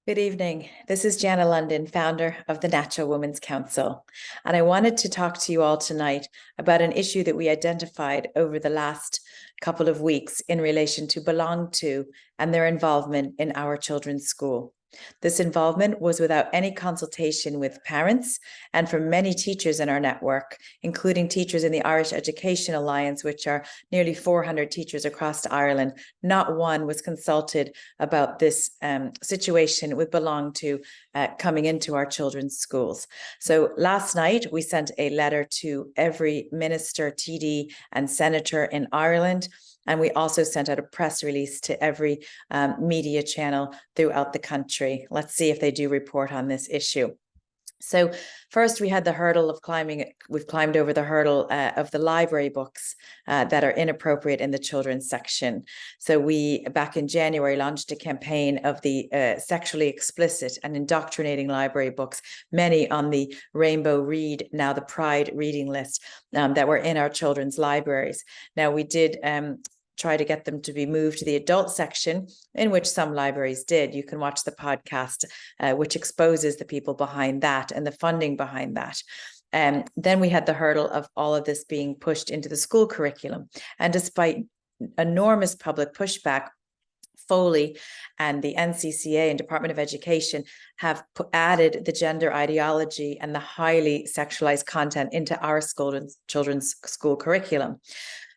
Good evening. This is Jana London, founder of the Natural Women's Council. And I wanted to talk to you all tonight about an issue that we identified over the last couple of weeks in relation to BelongTo and their involvement in our children's school. This involvement was without any consultation with parents and from many teachers in our network, including teachers in the Irish Education Alliance, which are nearly 400 teachers across Ireland. Not one was consulted about this situation with BelongTo coming into our children's schools. So last night, we sent a letter to every minister, TD, and senator in Ireland. And we also sent out a press release to every media channel throughout the country. Let's see if they do report on this issue. So first, we had the hurdle of we've climbed over the hurdle of the library books that are inappropriate in the children's section. So we, back in January, launched a campaign of the sexually explicit and indoctrinating library books, many on the Rainbow Read, now the Pride reading list, that were in our children's libraries. Now, we did try to get them to be moved to the adult section, in which some libraries did. You can watch the podcast, which exposes the people behind that and the funding behind that. Then we had the hurdle of all of this being pushed into the school curriculum. And despite enormous public pushback, Foley and the NCCA and Department of Education have added the gender ideology and the highly sexualized content into our children's school curriculum.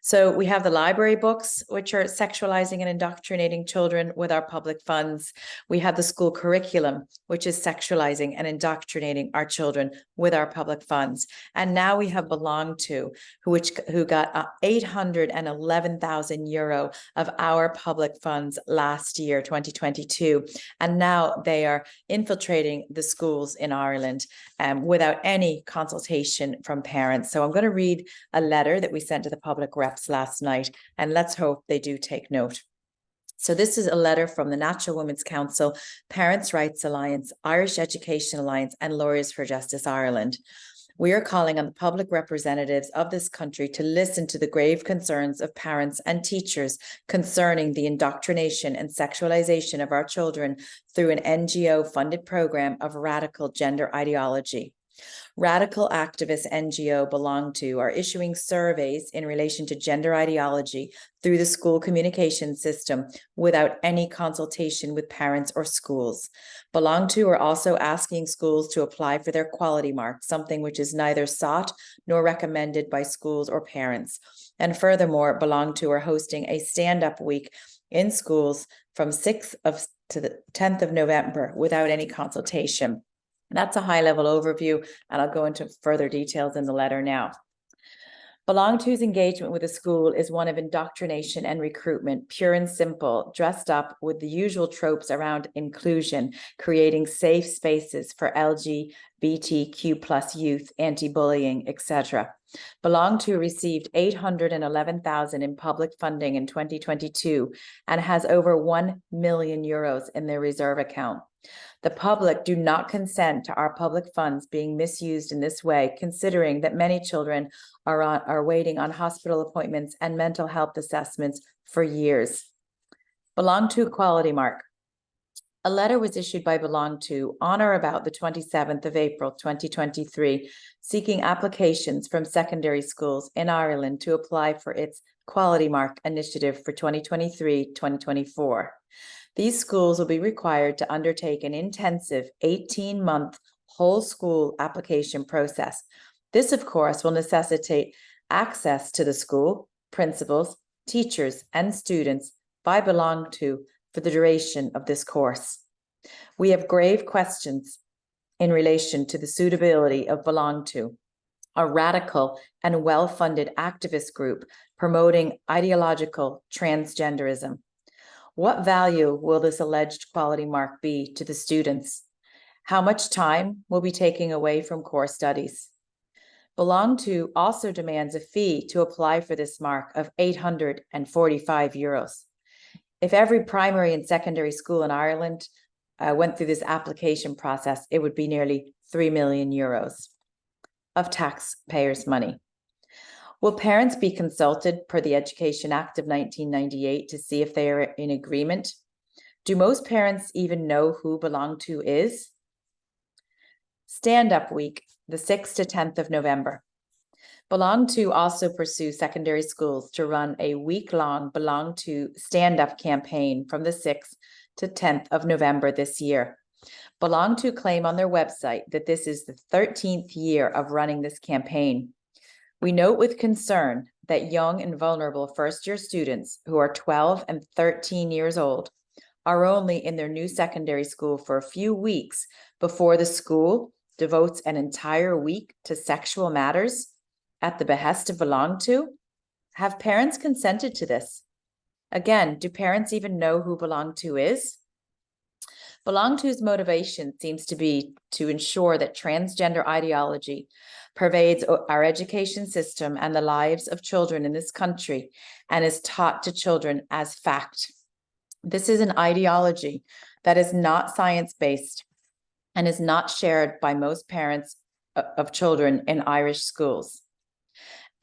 So we have the library books, which are sexualizing and indoctrinating children with our public funds. We have the school curriculum, which is sexualizing and indoctrinating our children with our public funds. And now we have BelongTo, who got 811,000 euro of our public funds last year, 2022. And now they are infiltrating the schools in Ireland without any consultation from parents. So I'm going to read a letter that we sent to the public reps last night, and let's hope they do take note. So this is a letter from the Natural Women's Council, Parents' Rights Alliance, Irish Education Alliance, and Lawyers for Justice Ireland. We are calling on the public representatives of this country to listen to the grave concerns of parents and teachers concerning the indoctrination and sexualization of our children through an NGO-funded program of radical gender ideology. Radical activist NGO BelongTo are issuing surveys in relation to gender ideology through the school communication system without any consultation with parents or schools. BelongTo are also asking schools to apply for their quality mark, something which is neither sought nor recommended by schools or parents. And furthermore, BelongTo are hosting a stand-up week in schools from 6th to the 10th of November without any consultation. That's a high-level overview, and I'll go into further details in the letter now. BelongTo's engagement with the school is one of indoctrination and recruitment, pure and simple, dressed up with the usual tropes around inclusion, creating safe spaces for LGBTQ+ youth, anti-bullying, etc. BelongTo received 811,000 in public funding in 2022 and has over 1 million euros in their reserve account. The public do not consent to our public funds being misused in this way, considering that many children are waiting on hospital appointments and mental health assessments for years. BelongTo Quality Mark. A letter was issued by BelongTo on or about the 27th of April, 2023, seeking applications from secondary schools in Ireland to apply for its Quality Mark initiative for 2023-2024. These schools will be required to undertake an intensive 18-month whole school application process. This, of course, will necessitate access to the school, principals, teachers, and students by BelongTo for the duration of this course. We have grave questions in relation to the suitability of BelongTo, a radical and well-funded activist group promoting ideological transgenderism. What value will this alleged quality mark be to the students? How much time will be taken away from core studies? BelongTo also demands a fee to apply for this mark of 845 euros. If every primary and secondary school in Ireland went through this application process, it would be nearly 3 million euros of taxpayers' money. Will parents be consulted per the Education Act of 1998 to see if they are in agreement? Do most parents even know who BelongTo is? Stand Up Week, the 6th to 10th of November. BelongTo also pursues secondary schools to run a week-long BelongTo stand-up campaign from the 6th to 10th of November this year. BelongTo claim on their website that this is the 13th year of running this campaign. We note with concern that young and vulnerable first-year students who are 12 and 13 years old are only in their new secondary school for a few weeks before the school devotes an entire week to sexual matters at the behest of BelongTo. Have parents consented to this? Again, do parents even know who BelongTo is? BelongTo's motivation seems to be to ensure that transgender ideology pervades our education system and the lives of children in this country and is taught to children as fact. This is an ideology that is not science-based and is not shared by most parents of children in Irish schools.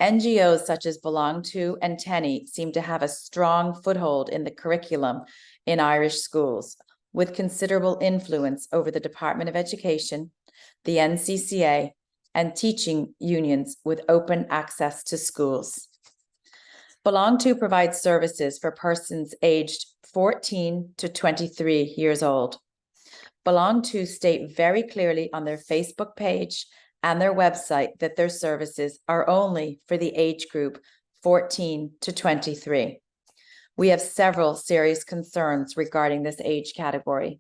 NGOs such as BelongTo and TENI seem to have a strong foothold in the curriculum in Irish schools, with considerable influence over the Department of Education, the NCCA, and teaching unions with open access to schools. BelongTo provides services for persons aged 14 to 23 years old. BelongTo state very clearly on their Facebook page and their website that their services are only for the age group 14 to 23. We have several serious concerns regarding this age category.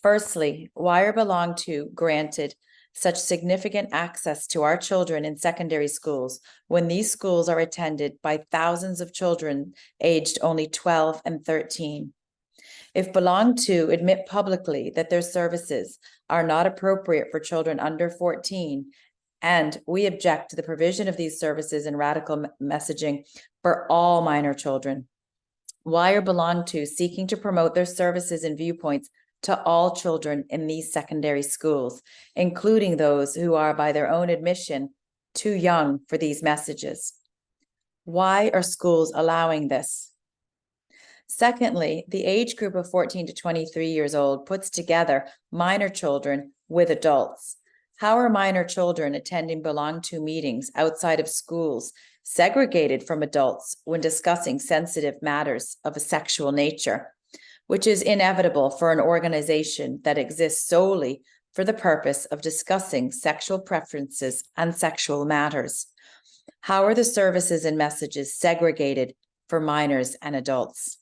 Firstly, why are BelongTo granted such significant access to our children in secondary schools when these schools are attended by thousands of children aged only 12 and 13? If BelongTo admit publicly that their services are not appropriate for children under 14, and we object to the provision of these services and radical messaging for all minor children, why are BelongTo seeking to promote their services and viewpoints to all children in these secondary schools, including those who are, by their own admission, too young for these messages? Why are schools allowing this? Secondly, the age group of 14 to 23 years old puts together minor children with adults. How are minor children attending BelongTo meetings outside of schools segregated from adults when discussing sensitive matters of a sexual nature, which is inevitable for an organization that exists solely for the purpose of discussing sexual preferences and sexual matters? How are the services and messages segregated for minors and adults?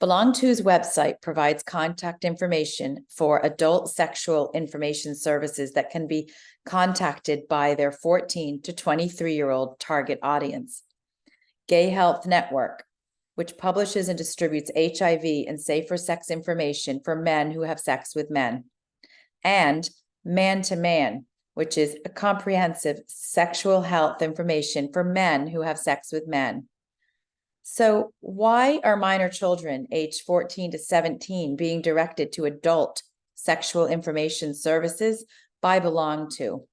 BelongTo's website provides contact information for adult sexual information services that can be contacted by their 14 to 23-year-old target audience. Gay Health Network, which publishes and distributes HIV and safer sex information for men who have sex with men. And Man to Man, which is a comprehensive sexual health information for men who have sex with men. So why are minor children aged 14 to 17 being directed to adult sexual information services by BelongTo?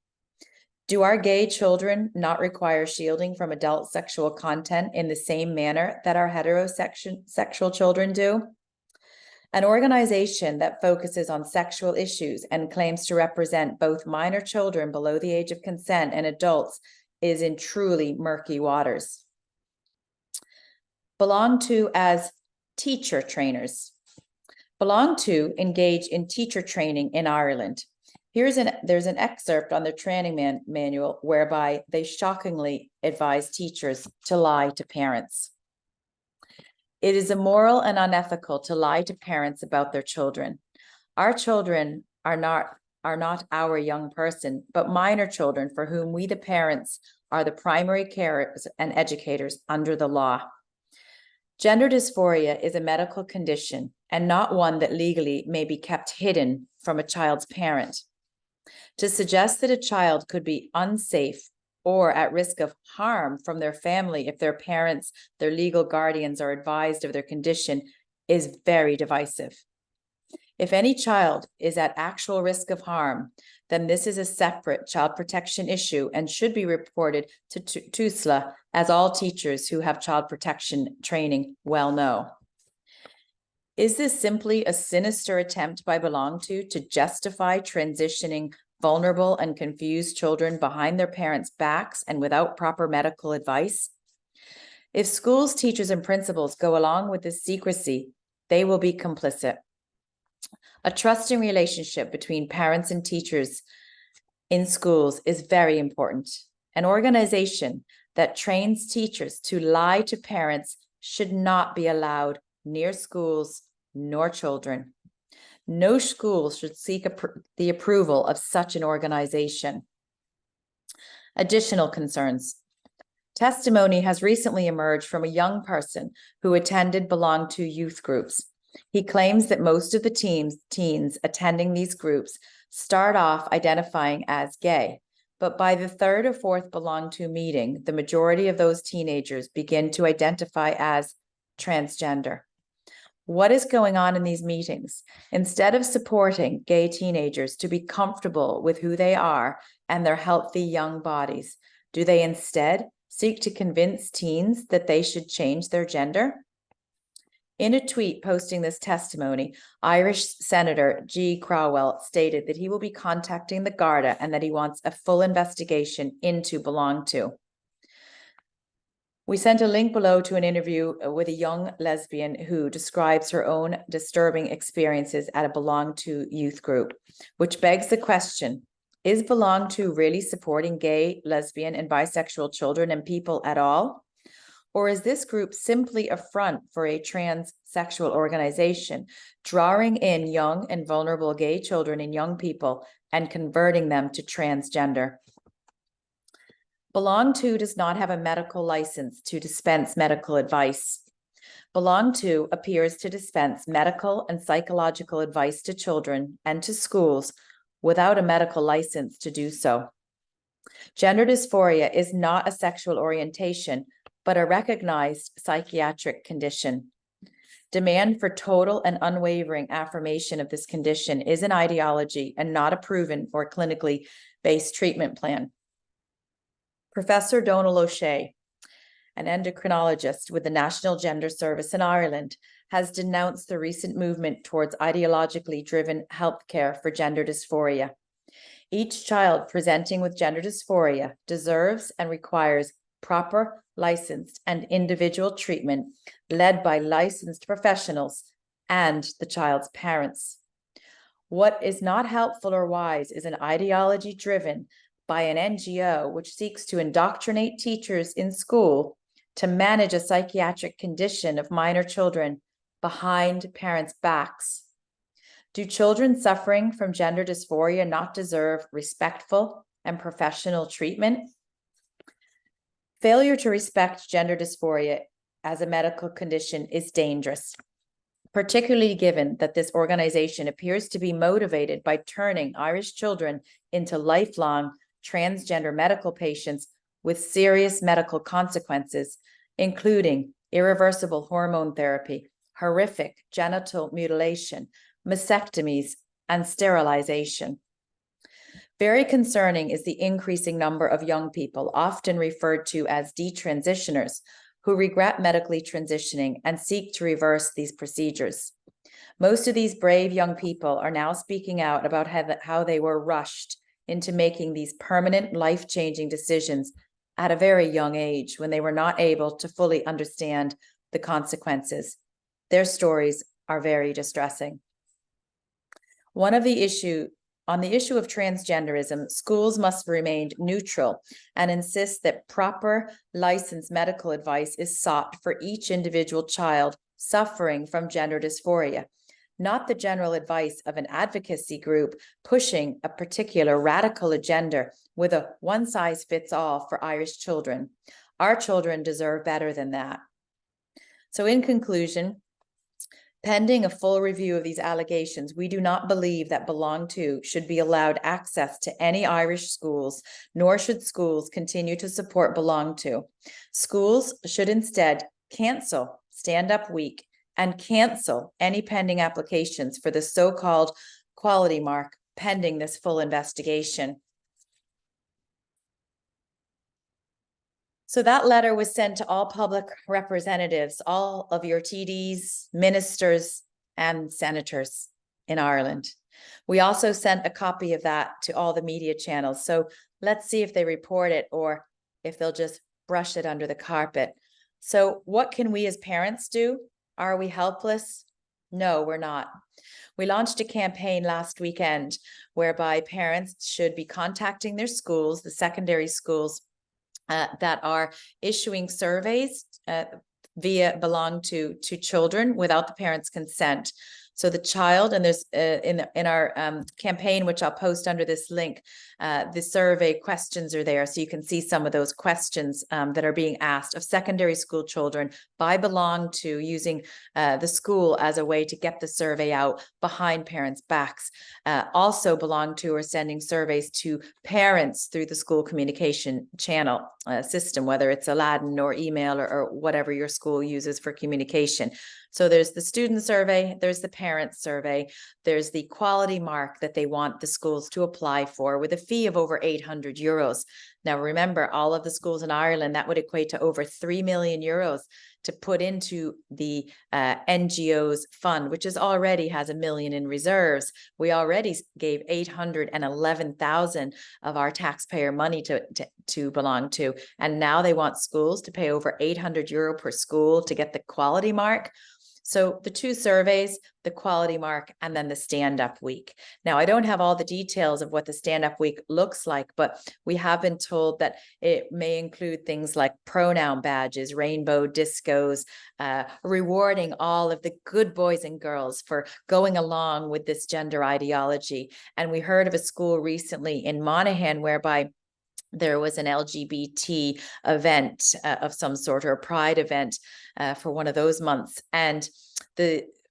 Do our gay children not require shielding from adult sexual content in the same manner that our heterosexual children do? An organization that focuses on sexual issues and claims to represent both minor children below the age of consent and adults is in truly murky waters. BelongTo as teacher trainers. BelongTo engage in teacher training in Ireland. There's an excerpt on their training manual whereby they shockingly advise teachers to lie to parents. It is immoral and unethical to lie to parents about their children. Our children are not our young person, but minor children for whom we, the parents, are the primary carers and educators under the law. Gender dysphoria is a medical condition and not one that legally may be kept hidden from a child's parent. To suggest that a child could be unsafe or at risk of harm from their family if their parents, their legal guardians, are advised of their condition is very divisive. If any child is at actual risk of harm, then this is a separate child protection issue and should be reported to TUSLA, as all teachers who have child protection training well know. Is this simply a sinister attempt by BelongTo to justify transitioning vulnerable and confused children behind their parents' backs and without proper medical advice? If schools, teachers, and principals go along with this secrecy, they will be complicit. A trusting relationship between parents and teachers in schools is very important. An organization that trains teachers to lie to parents should not be allowed near schools nor children. No school should seek the approval of such an organization. Additional concerns. Testimony has recently emerged from a young person who attended BelongTo youth groups. He claims that most of the teens attending these groups start off identifying as gay, but by the third or fourth BelongTo meeting, the majority of those teenagers begin to identify as transgender. What is going on in these meetings? Instead of supporting gay teenagers to be comfortable with who they are and their healthy young bodies, do they instead seek to convince teens that they should change their gender? In a tweet posting this testimony, Irish Senator G. Crowell stated that he will be contacting the Garda and that he wants a full investigation into BelongTo. We sent a link below to an interview with a young lesbian who describes her own disturbing experiences at a BelongTo youth group, which begs the question, is BelongTo really supporting gay, lesbian, and bisexual children and people at all? Or is this group simply a front for a transsexual organization, drawing in young and vulnerable gay children and young people and converting them to transgender? BelongTo does not have a medical license to dispense medical advice. BelongTo appears to dispense medical and psychological advice to children and to schools without a medical license to do so. Gender dysphoria is not a sexual orientation, but a recognized psychiatric condition. Demand for total and unwavering affirmation of this condition is an ideology and not a proven or clinically based treatment plan. Professor Donal O'Shea, an endocrinologist with the National Gender Service in Ireland, has denounced the recent movement towards ideologically driven healthcare for gender dysphoria. Each child presenting with gender dysphoria deserves and requires proper, licensed, and individual treatment led by licensed professionals and the child's parents. What is not helpful or wise is an ideology driven by an NGO which seeks to indoctrinate teachers in school to manage a psychiatric condition of minor children behind parents' backs. Do children suffering from gender dysphoria not deserve respectful and professional treatment? Failure to respect gender dysphoria as a medical condition is dangerous, particularly given that this organization appears to be motivated by turning Irish children into lifelong transgender medical patients with serious medical consequences, including irreversible hormone therapy, horrific genital mutilation, mastectomies, and sterilization. Very concerning is the increasing number of young people, often referred to as detransitioners, who regret medically transitioning and seek to reverse these procedures. Most of these brave young people are now speaking out about how they were rushed into making these permanent, life-changing decisions at a very young age when they were not able to fully understand the consequences. Their stories are very distressing. On the issue of transgenderism, schools must remain neutral and insist that proper licensed medical advice is sought for each individual child suffering from gender dysphoria, not the general advice of an advocacy group pushing a particular radical agenda with a one-size-fits-all for Irish children. Our children deserve better than that. So in conclusion, pending a full review of these allegations, we do not believe that BelongTo should be allowed access to any Irish schools, nor should schools continue to support BelongTo. Schools should instead cancel Stand Up Week and cancel any pending applications for the so-called quality mark pending this full investigation. So that letter was sent to all public representatives, all of your TDs, ministers, and senators in Ireland. We also sent a copy of that to all the media channels. So let's see if they report it or if they'll just brush it under the carpet. So what can we as parents do? Are we helpless? No, we're not. We launched a campaign last weekend whereby parents should be contacting their schools, the secondary schools, that are issuing surveys via BelongTo to children without the parents' consent. So the child, and there's in our campaign, which I'll post under this link, the survey questions are there. So you can see some of those questions that are being asked of secondary school children by BelongTo, using the school as a way to get the survey out behind parents' backs. Also BelongTo are sending surveys to parents through the school communication channel system, whether it's Aladdin or email or whatever your school uses for communication. So there's the student survey, there's the parent survey, there's the quality mark that they want the schools to apply for with a fee of over 800 euros. Now, remember, all of the schools in Ireland, that would equate to over 3 million euros to put into the NGO's fund, which is already has 1 million in reserves. We already gave 811,000 of our taxpayer money to BelongTo, and now they want schools to pay over 800 euro per school to get the quality mark. So the two surveys, the quality mark, and then the stand-up week. Now, I don't have all the details of what the stand-up week looks like, but we have been told that it may include things like pronoun badges, rainbow discos, rewarding all of the good boys and girls for going along with this gender ideology. And we heard of a school recently in Monaghan whereby there was an LGBT event of some sort, or a pride event for one of those months. And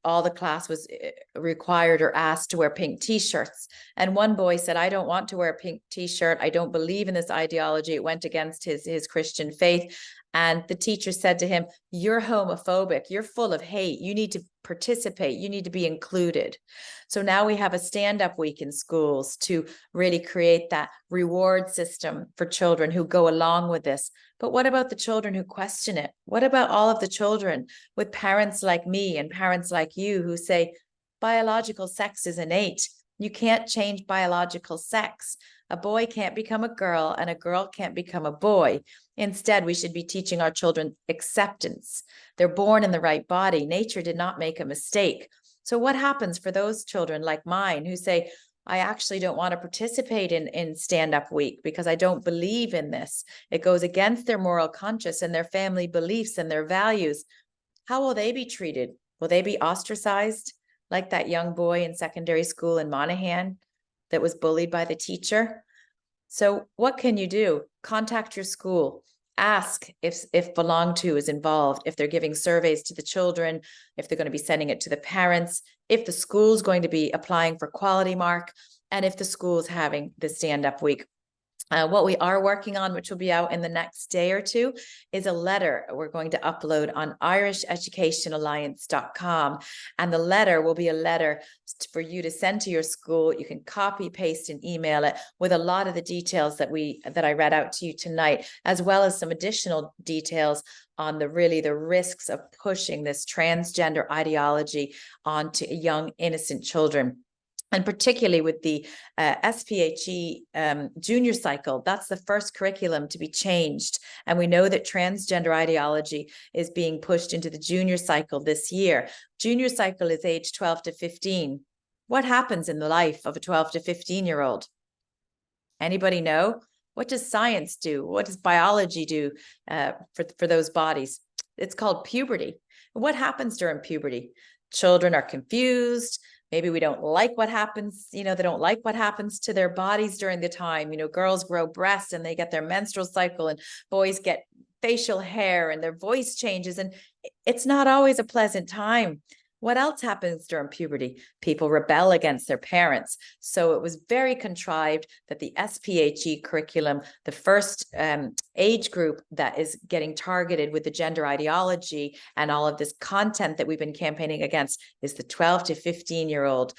all the class was required or asked to wear pink t-shirts. And one boy said, I don't want to wear a pink t-shirt. I don't believe in this ideology. It went against his Christian faith. And the teacher said to him, you're homophobic. You're full of hate. You need to participate. You need to be included. So now we have a stand-up week in schools to really create that reward system for children who go along with this. But what about the children who question it? What about all of the children with parents like me and parents like you who say, biological sex is innate. You can't change biological sex. A boy can't become a girl and a girl can't become a boy. Instead, we should be teaching our children acceptance. They're born in the right body. Nature did not make a mistake. So what happens for those children like mine who say, I actually don't want to participate in stand-up week because I don't believe in this. It goes against their moral conscience and their family beliefs and their values. How will they be treated? Will they be ostracized like that young boy in secondary school in Monaghan that was bullied by the teacher? So what can you do? Contact your school. Ask if BelongTo is involved, if they're giving surveys to the children, if they're going to be sending it to the parents, if the school's going to be applying for quality mark, and if the school's having the stand-up week. What we are working on, which will be out in the next day or two, is a letter we're going to upload on irisheducationalliance.com. And the letter will be a letter for you to send to your school. You can copy, paste, and email it with a lot of the details that I read out to you tonight, as well as some additional details on the risks of pushing this transgender ideology onto young, innocent children. And particularly with the SPHE junior cycle, that's the first curriculum to be changed. And we know that transgender ideology is being pushed into the junior cycle this year. Junior cycle is age 12 to 15. What happens in the life of a 12 to 15-year-old? Anybody know? What does science do? What does biology do for those bodies? It's called puberty. What happens during puberty? Children are confused. Maybe we don't like what happens, they don't like what happens to their bodies during the time. Girls grow breasts and they get their menstrual cycle, and boys get facial hair and their voice changes. And it's not always a pleasant time. What else happens during puberty? People rebel against their parents. So it was very contrived that the SPHE curriculum, the first age group that is getting targeted with the gender ideology and all of this content that we've been campaigning against, is the 12 to 15-year-old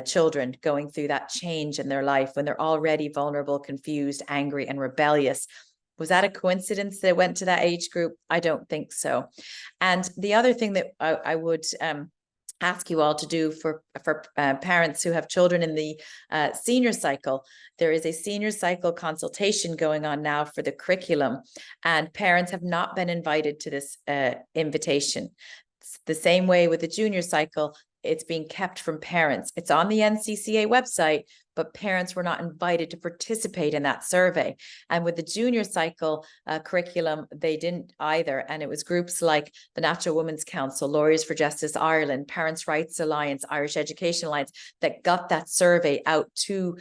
children going through that change in their life when they're already vulnerable, confused, angry, and rebellious. Was that a coincidence that it went to that age group? I don't think so. And the other thing that I would ask you all to do for parents who have children in the senior cycle. There is a senior cycle consultation going on now for the curriculum, and parents have not been invited to this invitation. It's the same way with the junior cycle. It's being kept from parents. It's on the NCCA website, but parents were not invited to participate in that survey. And with the junior cycle curriculum, they didn't either. And it was groups like the Natural Women's Council, Lawyers for Justice Ireland, Parents' Rights Alliance, Irish Education Alliance that got that survey out to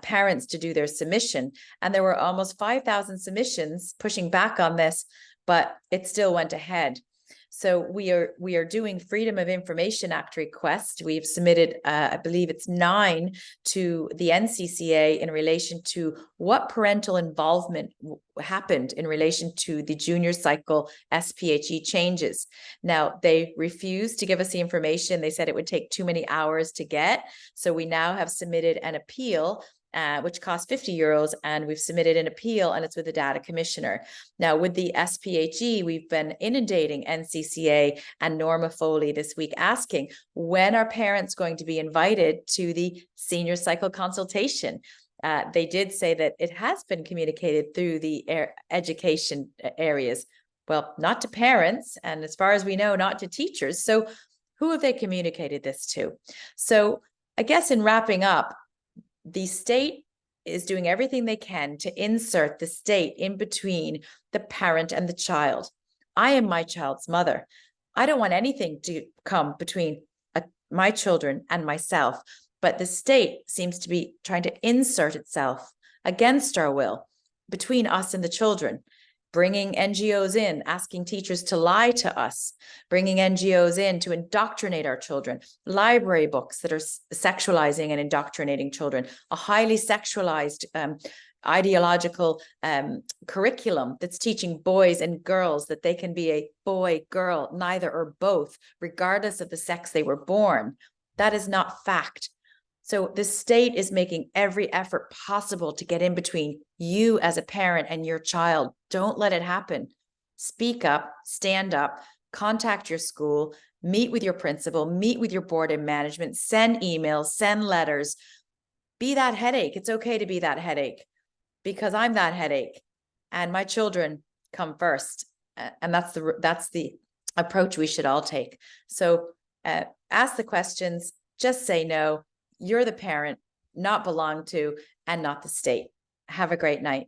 parents to do their submission. And there were almost 5,000 submissions pushing back on this, but it still went ahead. So we are doing Freedom of Information Act request. We've submitted, I believe it's 9 to the NCCA in relation to what parental involvement happened in relation to the junior cycle SPHE changes. Now, they refused to give us the information. They said it would take too many hours to get. So we now have submitted an appeal which costs €50, and we've submitted an appeal, and it's with the data commissioner. Now, with the SPHE, we've been inundating NCCA and Norma Foley this week asking, when are parents going to be invited to the senior cycle consultation? They did say that it has been communicated through the education areas. Well, not to parents, and as far as we know, not to teachers. So who have they communicated this to? So I guess in wrapping up, the state is doing everything they can to insert the state in between the parent and the child. I am my child's mother. I don't want anything to come between my children and myself, but the state seems to be trying to insert itself against our will between us and the children, bringing NGOs in, asking teachers to lie to us, bringing NGOs in to indoctrinate our children, library books that are sexualizing and indoctrinating children, a highly sexualized ideological curriculum that's teaching boys and girls that they can be a boy, girl, neither or both, regardless of the sex they were born. That is not fact. So the state is making every effort possible to get in between you as a parent and your child. Don't let it happen. Speak up, stand up, contact your school, meet with your principal, meet with your board and management, send emails, send letters. Be that headache. It's okay to be that headache, because I'm that headache and my children come first. And that's the approach we should all take. So ask the questions, just say no. You're the parent, not belong to, and not the state. Have a great night.